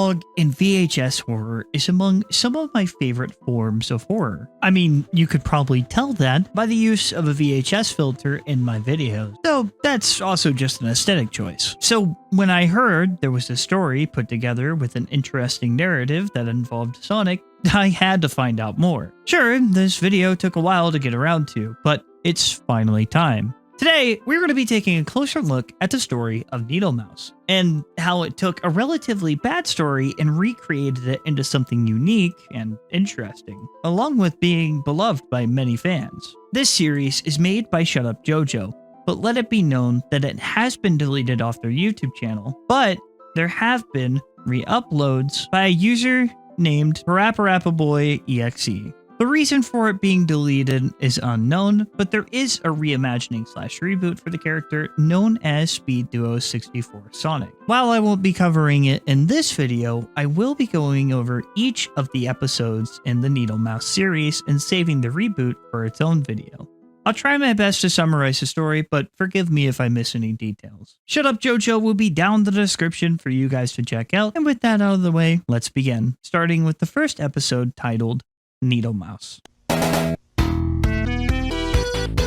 analog and VHS horror is among some of my favorite forms of horror. I mean, you could probably tell that by the use of a VHS filter in my videos, though that's also just an aesthetic choice. So when I heard there was a story put together with an interesting narrative that involved Sonic, I had to find out more. Sure, this video took a while to get around to, but it's finally time. Today, we're going to be taking a closer look at the story of NeedleMouse and how it took a relatively bad story and recreated it into something unique and interesting, along with being beloved by many fans. This series is made by Shut Up JoJo, but let it be known that it has been deleted off their YouTube channel, but there have been re-uploads by a user named Paraparapaboy.exe. The reason for it being deleted is unknown, but there is a reimagining/reboot for the character known as Speed Duo 64 Sonic. While I won't be covering it in this video, I will be going over each of the episodes in the NeedleMouse series and saving the reboot for its own video. I'll try my best to summarize the story, but forgive me if I miss any details. Shut Up JoJo will be down in the description for you guys to check out, and with that out of the way, let's begin, starting with the first episode titled NeedleMouse.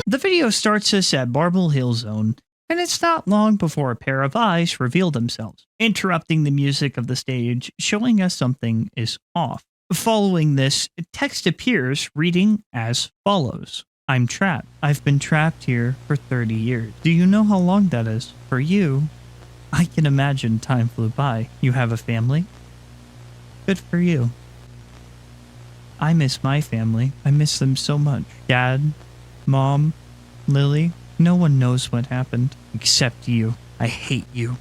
The video starts us at Marble Hill Zone, and it's not long before a pair of eyes reveal themselves, interrupting the music of the stage, showing us something is off. Following this, text appears reading as follows. I'm trapped. I've been trapped here for 30 years. Do you know how long that is? For you, I can imagine time flew by. You have a family? Good for you. I miss my family. I miss them so much. Dad, Mom, Lily, no one knows what happened except you. I hate you.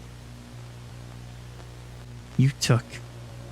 You took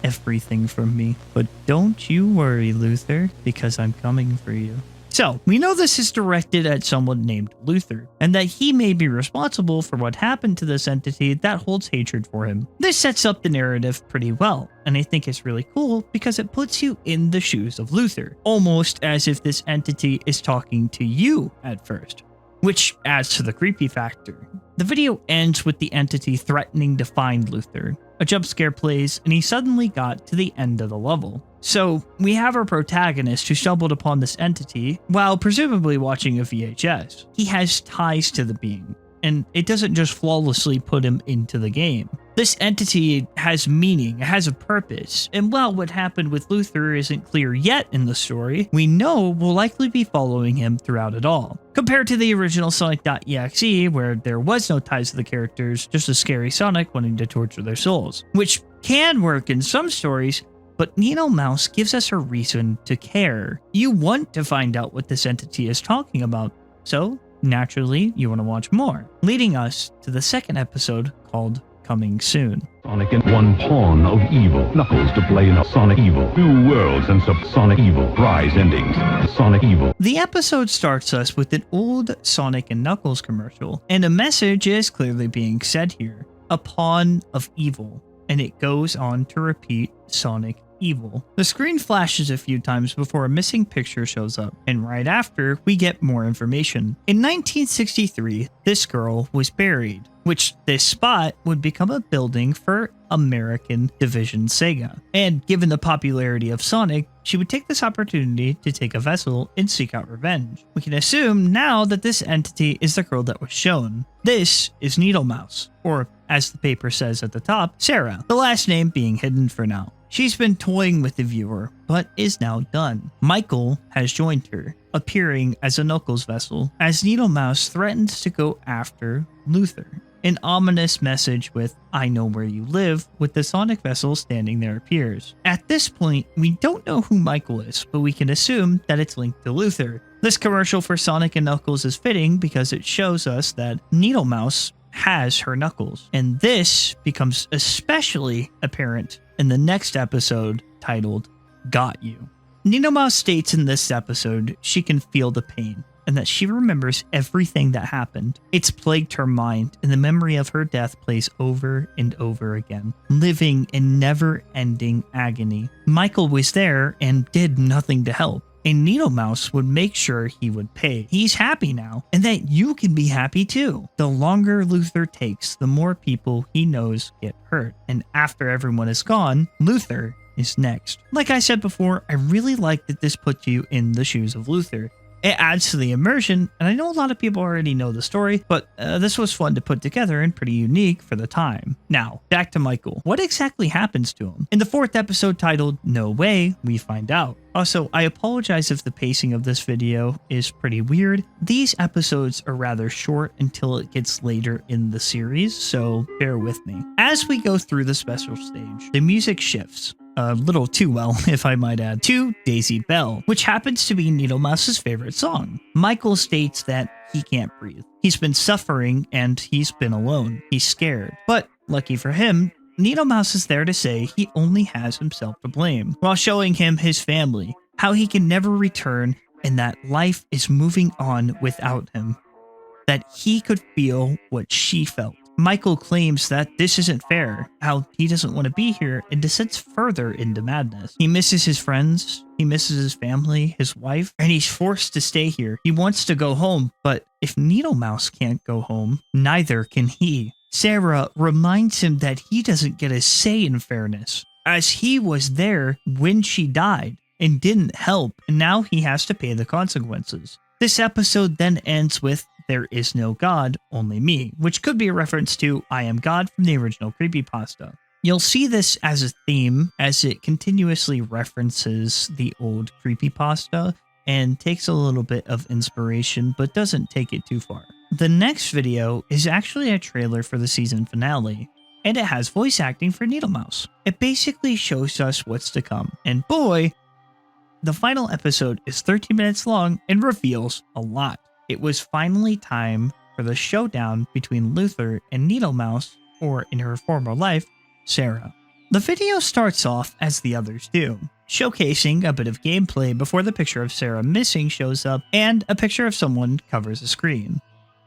everything from me. But don't you worry, Luther, because I'm coming for you. So, we know this is directed at someone named Luther, and that he may be responsible for what happened to this entity that holds hatred for him. This sets up the narrative pretty well, and I think it's really cool because it puts you in the shoes of Luther, almost as if this entity is talking to you at first, which adds to the creepy factor. The video ends with the entity threatening to find Luther. A jump scare plays, and he suddenly got to the end of the level. So, we have our protagonist who stumbled upon this entity while presumably watching a VHS. He has ties to the being, and it doesn't just flawlessly put him into the game. This entity has meaning, it has a purpose, and while what happened with Luther isn't clear yet in the story, we know we'll likely be following him throughout it all. Compared to the original Sonic.EXE, where there was no ties to the characters, just a scary Sonic wanting to torture their souls, which can work in some stories, but NeedleMouse gives us a reason to care. You want to find out what this entity is talking about, so naturally you want to watch more, leading us to the second episode called Coming Soon. Sonic and one pawn of evil. Knuckles to play in a Sonic Evil. New worlds and Sonic Evil. Rise endings. Sonic Evil. The episode starts us with an old Sonic and Knuckles commercial, and a message is clearly being said here. A pawn of evil. And it goes on to repeat Sonic Evil. The screen flashes a few times before a missing picture shows up, and right after, we get more information. In 1963, this girl was buried, which this spot would become a building for American Division Sega. And given the popularity of Sonic, she would take this opportunity to take a vessel and seek out revenge. We can assume now that this entity is the girl that was shown. This is NeedleMouse, or as the paper says at the top, Sarah, the last name being hidden for now. She's been toying with the viewer, but is now done. Michael has joined her, appearing as a Knuckles vessel, as NeedleMouse threatens to go after Luther. An ominous message with "I know where you live" with the Sonic vessel standing there appears. At this point, we don't know who Michael is, but we can assume that it's linked to Luther. This commercial for Sonic and Knuckles is fitting because it shows us that NeedleMouse has her Knuckles, and this becomes especially apparent in the next episode titled Got You. NeedleMouse states in this episode she can feel the pain, and that she remembers everything that happened. It's plagued her mind, and the memory of her death plays over and over again, living in never-ending agony. Michael was there and did nothing to help. and NeedleMouse would make sure he would pay. He's happy now, and that you can be happy too. The longer Luther takes, the more people he knows get hurt, and after everyone is gone, Luther is next. Like I said before, I really like that this puts you in the shoes of Luther. It adds to the immersion, and I know a lot of people already know the story, but this was fun to put together and pretty unique for the time. Now, back to Michael. What exactly happens to him? In the 4th episode titled No Way, we find out. Also, I apologize if the pacing of this video is pretty weird. These episodes are rather short until it gets later in the series, so bear with me. As we go through the special stage, the music shifts. A little too well, if I might add, to Daisy Bell, which happens to be NeedleMouse's favorite song. Michael states that he can't breathe. He's been suffering and he's been alone. He's scared. But lucky for him, NeedleMouse is there to say he only has himself to blame, while showing him his family, how he can never return and that life is moving on without him. That he could feel what she felt. Michael claims that this isn't fair, how he doesn't want to be here, and descends further into madness. He misses his friends, he misses his family, his wife, and he's forced to stay here. He wants to go home, but if NeedleMouse can't go home, neither can he. Sarah reminds him that he doesn't get a say in fairness, as he was there when she died and didn't help, and now he has to pay the consequences. This episode then ends with "There is no God, only me," which could be a reference to I Am God from the original Creepypasta. You'll see this as a theme as it continuously references the old Creepypasta and takes a little bit of inspiration but doesn't take it too far. The next video is actually a trailer for the season finale, and it has voice acting for NeedleMouse. It basically shows us what's to come, and boy, the final episode is 13 minutes long and reveals a lot. It was finally time for the showdown between Luther and NeedleMouse, or in her former life, Sarah. The video starts off as the others do, showcasing a bit of gameplay before the picture of Sarah missing shows up and a picture of someone covers the screen.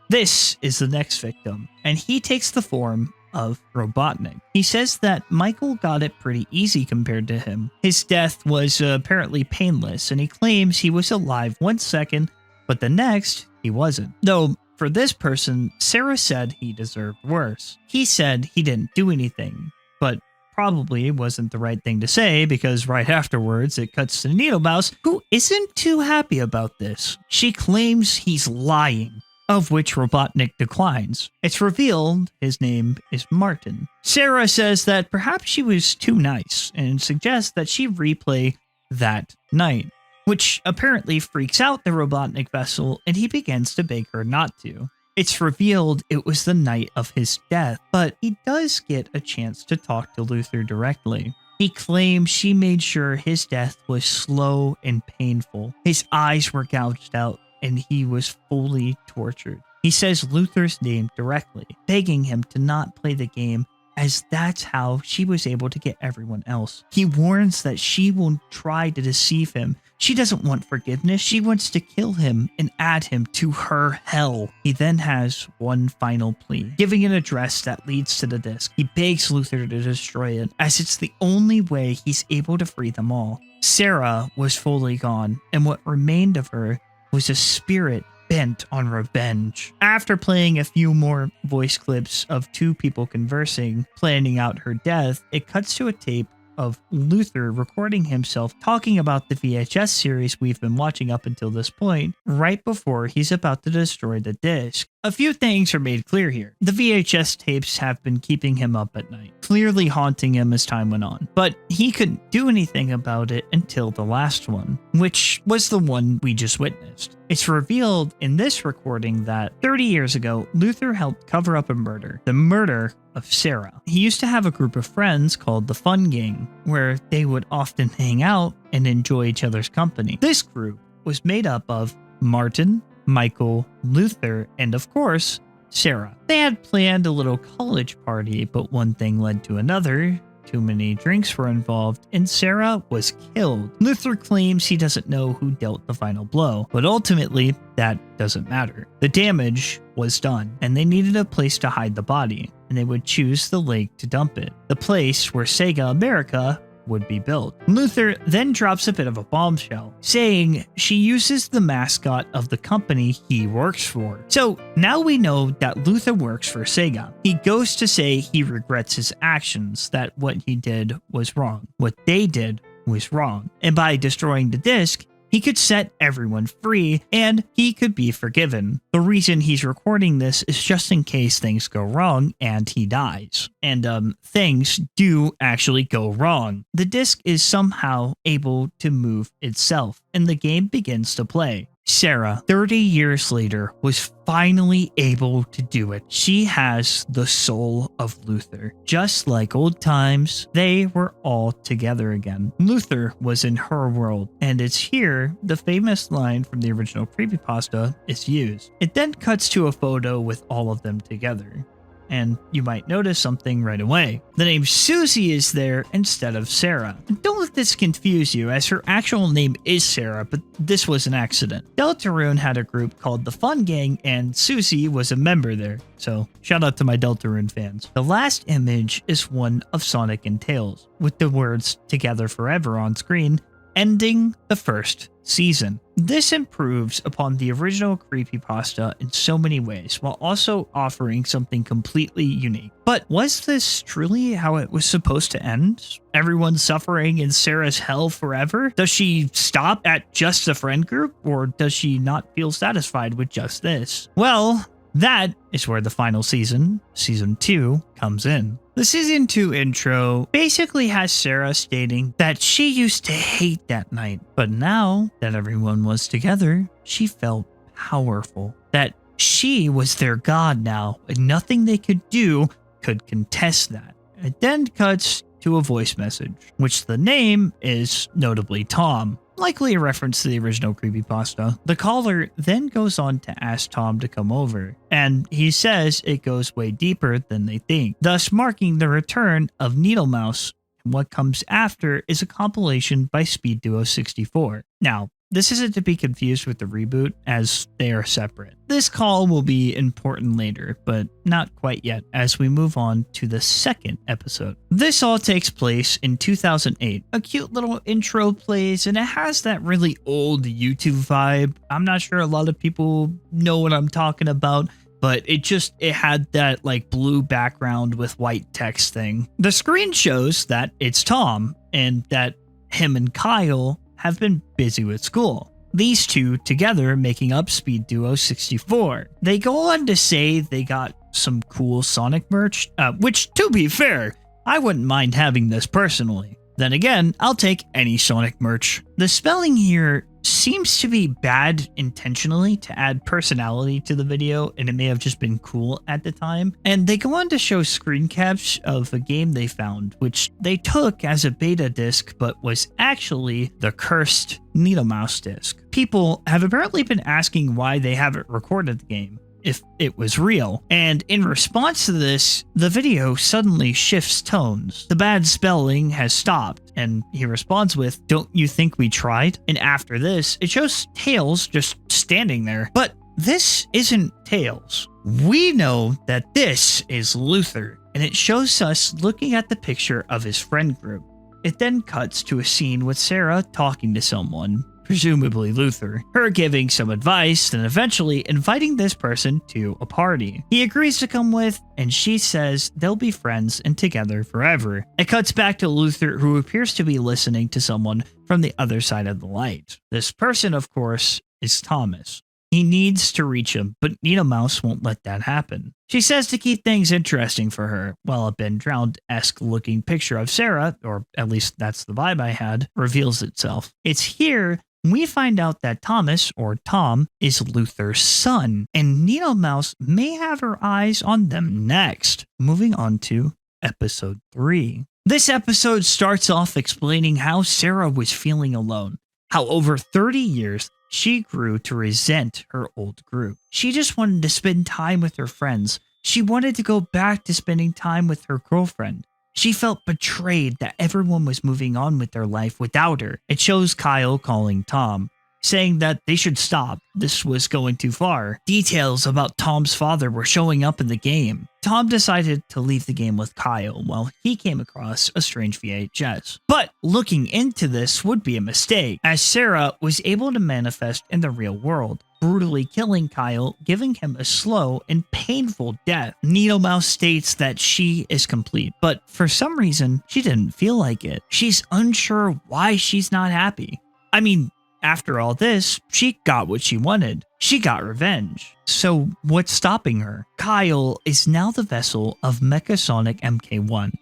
This is the next victim, and he takes the form of Robotnik. He says that Michael got it pretty easy compared to him. His death was apparently painless, and he claims he was alive 1 second, but the next, he wasn't. Though, for this person, Sarah said he deserved worse. He said he didn't do anything, but probably wasn't the right thing to say because right afterwards it cuts to NeedleMouse, who isn't too happy about this. She claims he's lying, of which Robotnik declines. It's revealed his name is Martin. Sarah says that perhaps she was too nice and suggests that she replay that night, which apparently freaks out the Robotnik vessel, and he begins to beg her not to. It's revealed it was the night of his death, but he does get a chance to talk to Luther directly. He claims she made sure his death was slow and painful. His eyes were gouged out, and he was fully tortured. He says Luther's name directly, begging him to not play the game, as that's how she was able to get everyone else. He warns that she will try to deceive him. She doesn't want forgiveness. She wants to kill him and add him to her hell. He then has one final plea, giving an address that leads to the disc. He begs Luther to destroy it, as it's the only way he's able to free them all. Sarah was fully gone, and what remained of her was a spirit bent on revenge. After playing a few more voice clips of two people conversing, planning out her death, it cuts to a tape of Luther recording himself talking about the VHS series we've been watching up until this point, right before he's about to destroy the disc. A few things are made clear here. The VHS tapes have been keeping him up at night, clearly haunting him as time went on, but he couldn't do anything about it until the last one, which was the one we just witnessed. It's revealed in this recording that 30 years ago, Luther helped cover up a murder, the murder of Sarah. He used to have a group of friends called the Fun Gang, where they would often hang out and enjoy each other's company. This group was made up of Martin, Michael, Luther, and of course, Sarah. They had planned a little college party, but one thing led to another. Too many drinks were involved, and Sarah was killed. Luther claims he doesn't know who dealt the final blow, but ultimately, that doesn't matter. The damage was done, and they needed a place to hide the body, and they would choose the lake to dump it. The place where Sega America would be built. Luther then drops a bit of a bombshell, saying she uses the mascot of the company he works for. So now we know that Luther works for Sega. He goes to say he regrets his actions, that what he did was wrong. What they did was wrong. And by destroying the disc, he could set everyone free and he could be forgiven. The reason he's recording this is just in case things go wrong and he dies. And things do actually go wrong. The disc is somehow able to move itself and the game begins to play. Sarah, 30 years later, was finally able to do it. She has the soul of Luther. Just like old times, they were all together again. Luther was in her world, and it's here the famous line from the original Creepypasta is used. It then cuts to a photo with all of them together. And you might notice something right away. The name Susie is there instead of Sarah. Don't let this confuse you, as her actual name is Sarah, but this was an accident. Deltarune had a group called the Fun Gang, and Susie was a member there. So shout out to my Deltarune fans. The last image is one of Sonic and Tails, with the words "Together Forever" on screen, ending the first season. This improves upon the original Creepypasta in so many ways, while also offering something completely unique. But was this truly how it was supposed to end? Everyone suffering in Sarah's hell forever? Does she stop at just the friend group, or does she not feel satisfied with just this? Well, that is where the final season, Season 2, comes in. The Season 2 intro basically has Sarah stating that she used to hate that night, but now that everyone was together, she felt powerful. That she was their god now, and nothing they could do could contest that. It then cuts to a voice message, which the name is notably Tom. Likely a reference to the original Creepypasta. The caller then goes on to ask Tom to come over, and he says it goes way deeper than they think, thus marking the return of NeedleMouse. And what comes after is a compilation by Speed Duo 64. Now, this isn't to be confused with the reboot, as they are separate. This call will be important later, but not quite yet, as we move on to the second episode. This all takes place in 2008. A cute little intro plays, and it has that really old YouTube vibe. I'm not sure a lot of people know what I'm talking about, but it had that like blue background with white text thing. The screen shows that it's Tom, and that him and Kyle have been busy with school. These two together making up Speed Duo 64. They go on to say they got some cool Sonic merch, which to be fair, I wouldn't mind having this personally. Then again, I'll take any Sonic merch. The spelling here seems to be bad intentionally to add personality to the video, and it may have just been cool at the time. And they go on to show screen caps of a game they found, which they took as a beta disc, but was actually the cursed NeedleMouse disc. People have apparently been asking why they haven't recorded the game, if it was real. And in response to this, the video suddenly shifts tones. The bad spelling has stopped, and he responds with, "Don't you think we tried?" And after this, it shows Tails just standing there. But this isn't Tails. We know that this is Luther, and it shows us looking at the picture of his friend group. It then cuts to a scene with Sarah talking to someone, presumably Luther, her giving some advice, and eventually inviting this person to a party. He agrees to come with, and she says they'll be friends and together forever. It cuts back to Luther, who appears to be listening to someone from the other side of the light. This person, of course, is Thomas. He needs to reach him, but NeedleMouse won't let that happen. She says to keep things interesting for her, while a Ben Drowned-esque looking picture of Sarah, or at least that's the vibe I had, reveals itself. It's here we find out that Thomas, or Tom, is Luther's son, and NeedleMouse may have her eyes on them next. Moving on to episode 3. This episode starts off explaining how Sarah was feeling alone, how over 30 years she grew to resent her old group. She just wanted to spend time with her friends. She wanted to go back to spending time with her girlfriend. She felt betrayed that everyone was moving on with their life without her. It shows Kyle calling Tom. saying that they should stop. This was going too far. Details about Tom's father were showing up in the game. Tom decided to leave the game with Kyle while he came across a strange VHS. But looking into this would be a mistake, as Sarah was able to manifest in the real world, brutally killing Kyle, giving him a slow and painful death. NeedleMouse states that she is complete, but for some reason, she didn't feel like it. She's unsure why she's not happy. I mean, after all this, she got what she wanted. She got revenge. So what's stopping her? Kyle is now the vessel of Mecha Sonic MK1.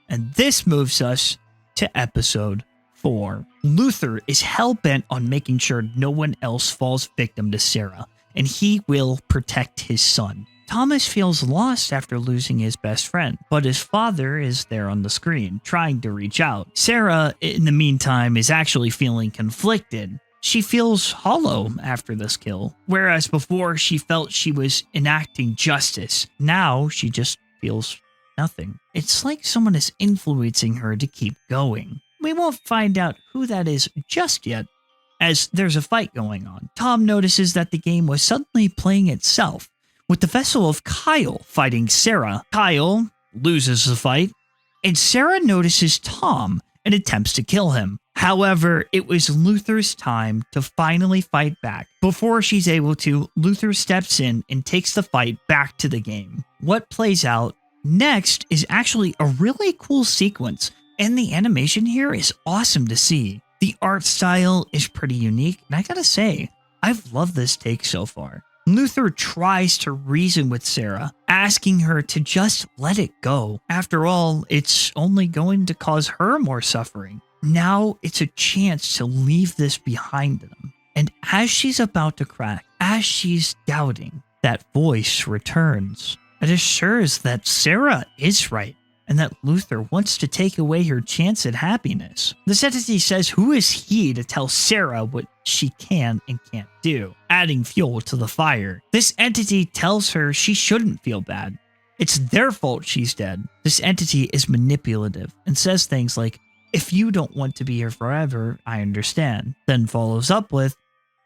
And this moves us to episode 4. Luther is hell-bent on making sure no one else falls victim to Sarah, and he will protect his son. Thomas feels lost after losing his best friend, but his father is there on the screen, trying to reach out. Sarah, in the meantime, is actually feeling conflicted. She feels hollow after this kill, whereas before she felt she was enacting justice. Now she just feels nothing. It's like someone is influencing her to keep going. We won't find out who that is just yet, as there's a fight going on. Tom notices that the game was suddenly playing itself, with the vessel of Kyle fighting Sarah. Kyle loses the fight, and Sarah notices Tom and attempts to kill him. However, it was Luther's time to finally fight back. Before she's able to, Luther steps in and takes the fight back to the game. What plays out next is actually a really cool sequence, and the animation here is awesome to see. The art style is pretty unique, and I gotta say, I've loved this take so far. Luther tries to reason with Sarah, asking her to just let it go. After all, it's only going to cause her more suffering. Now it's a chance to leave this behind them. And as she's about to crack, as she's doubting, that voice returns. It assures that Sarah is right, and that Luther wants to take away her chance at happiness. This entity says who is he to tell Sarah what she can and can't do, adding fuel to the fire. This entity tells her she shouldn't feel bad. It's their fault she's dead. This entity is manipulative and says things like, "If you don't want to be here forever, I understand." Then follows up with,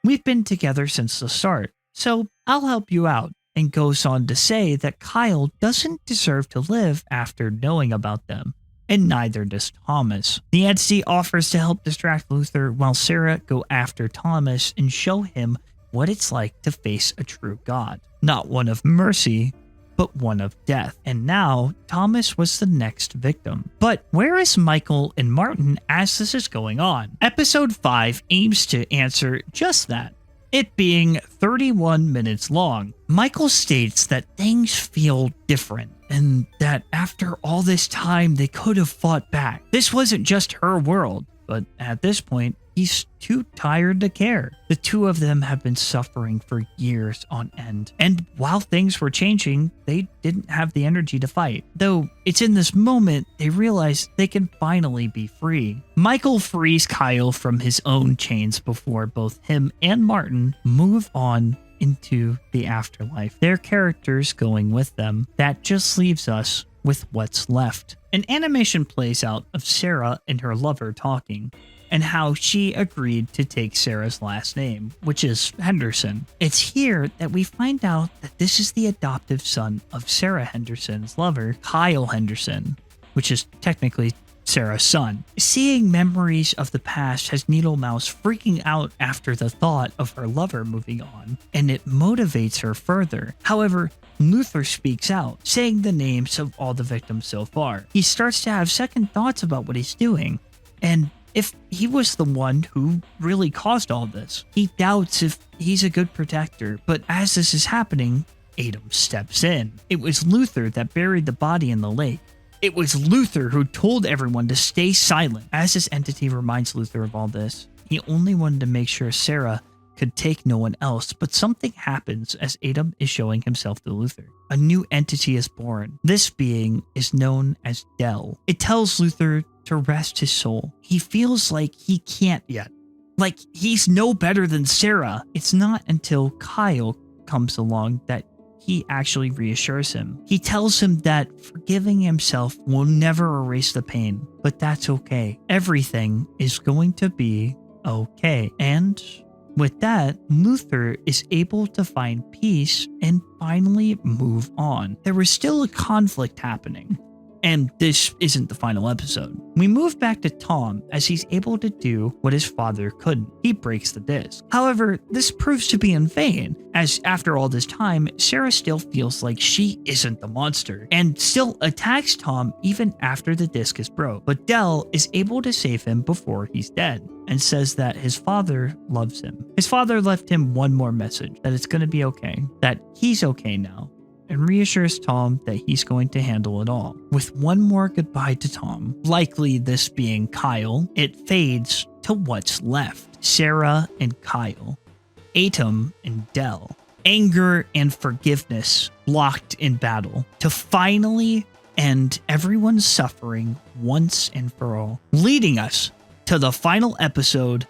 "We've been together since the start, so I'll help you out." And goes on to say that Kyle doesn't deserve to live after knowing about them, and neither does Thomas. The entity offers to help distract Luther while Sarah go after Thomas and show him what it's like to face a true god. Not one of mercy, but one of death. And now, Thomas was the next victim. But where is Michael and Martin as this is going on? Episode 5 aims to answer just that, it being 31 minutes long. Michael states that things feel different, and that after all this time they could have fought back. This wasn't just her world, but at this point, he's too tired to care. The two of them have been suffering for years on end, and while things were changing, they didn't have the energy to fight. Though it's in this moment they realize they can finally be free. Michael frees Kyle from his own chains before both him and Martin move on into the afterlife, their characters going with them. That just leaves us with what's left. An animation plays out of Sarah and her lover talking, and how she agreed to take Sarah's last name, which is Henderson. It's here that we find out that this is the adoptive son of Sarah Henderson's lover, Kyle Henderson, which is technically Sarah's son. Seeing memories of the past has NeedleMouse freaking out after the thought of her lover moving on, and it motivates her further. However, Luther speaks out, saying the names of all the victims so far. He starts to have second thoughts about what he's doing, and if he was the one who really caused all this. He doubts if he's a good protector, but as this is happening, Adam steps in. It was Luther that buried the body in the lake. It was Luther who told everyone to stay silent. As this entity reminds Luther of all this, he only wanted to make sure Sarah could take no one else, but something happens as Adam is showing himself to Luther. A new entity is born. This being is known as Del. It tells Luther to rest his soul. He feels like he can't yet. Like he's no better than Sarah. It's not until Kyle comes along that he actually reassures him. He tells him that forgiving himself will never erase the pain, but that's okay. Everything is going to be okay. And With that, Luther is able to find peace and finally move on. There was still a conflict happening. And this isn't the final episode. We move back to Tom as he's able to do what his father couldn't. He breaks the disc. However, this proves to be in vain, as after all this time, Sarah still feels like she isn't the monster and still attacks Tom even after the disc is broke. But Dell is able to save him before he's dead and says that his father loves him. His father left him one more message, that it's going to be okay, that he's okay now, and reassures Tom that he's going to handle it all. With one more goodbye to Tom, likely this being Kyle, it fades to what's left. Sarah and Kyle, Atom and Dell, anger and forgiveness locked in battle to finally end everyone's suffering once and for all, leading us to the final episode,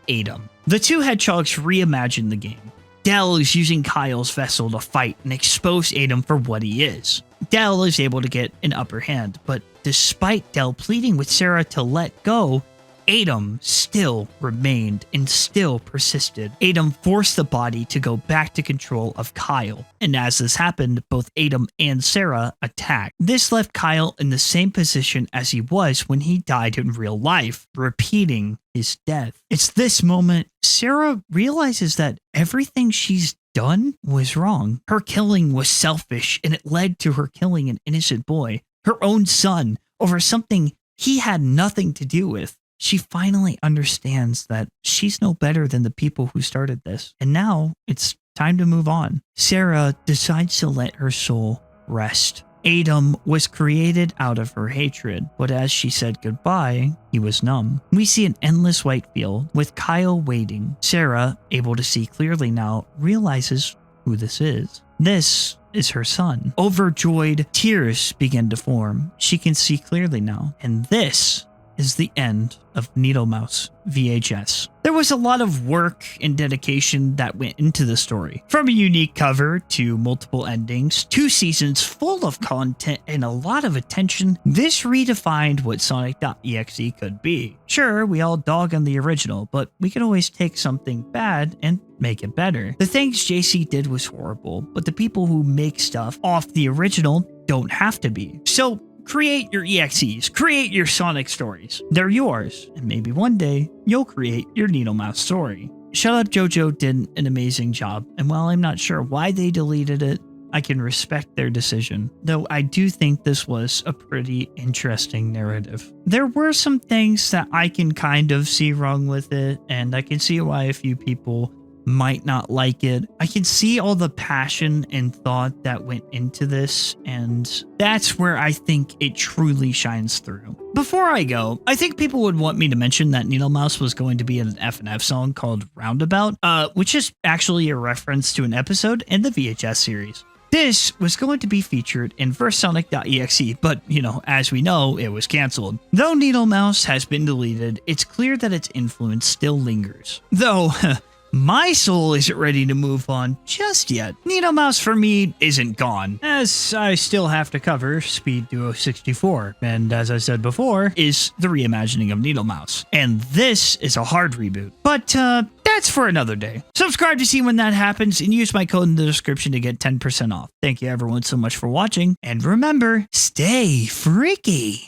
Atom. The two hedgehogs reimagine the game. Dell is using Kyle's vessel to fight and expose Atom for what he is. Dell is able to get an upper hand, but despite Dell pleading with Sarah to let go, Atom still remained and still persisted. Atom forced the body to go back to control of Kyle, and as this happened, both Atom and Sarah attacked. This left Kyle in the same position as he was when he died in real life, repeating his death. It's this moment Sarah realizes that everything she's done was wrong. Her killing was selfish, and it led to her killing an innocent boy, her own son, over something he had nothing to do with. She finally understands that she's no better than the people who started this. And now it's time to move on. Sarah decides to let her soul rest. Atom was created out of her hatred, but as she said goodbye, he was numb. We see an endless white field with Kyle waiting. Sarah, able to see clearly now, realizes who this is. This is her son. Overjoyed, tears begin to form. She can see clearly now. And this is the end of NeedleMouse VHS. There was a lot of work and dedication that went into the story. From a unique cover to multiple endings, 2 seasons full of content and a lot of attention, this redefined what Sonic.EXE could be. Sure, we all dog on the original, but we could always take something bad and make it better. The things JC did was horrible, but the people who make stuff off the original don't have to be. So create your EXEs, create your Sonic stories. They're yours, and maybe one day you'll create your NeedleMouse story. Shut Up JoJo did an amazing job, and while I'm not sure why they deleted it, I can respect their decision, though I do think this was a pretty interesting narrative. There were some things that I can kind of see wrong with it, and I can see why a few people might not like it. I can see all the passion and thought that went into this, and that's where I think it truly shines through. Before I go, I think people would want me to mention that NeedleMouse was going to be in an F&F song called Roundabout, which is actually a reference to an episode in the VHS series. This was going to be featured in First Sonic.exe, but, as we know, it was cancelled. Though NeedleMouse has been deleted, it's clear that its influence still lingers. Though, my soul isn't ready to move on just yet. NeedleMouse for me isn't gone, as I still have to cover Speed Duo 64, and as I said before, is the reimagining of NeedleMouse. And this is a hard reboot, but that's for another day. Subscribe to see when that happens, and use my code in the description to get 10% off. Thank you everyone so much for watching, and remember, stay freaky!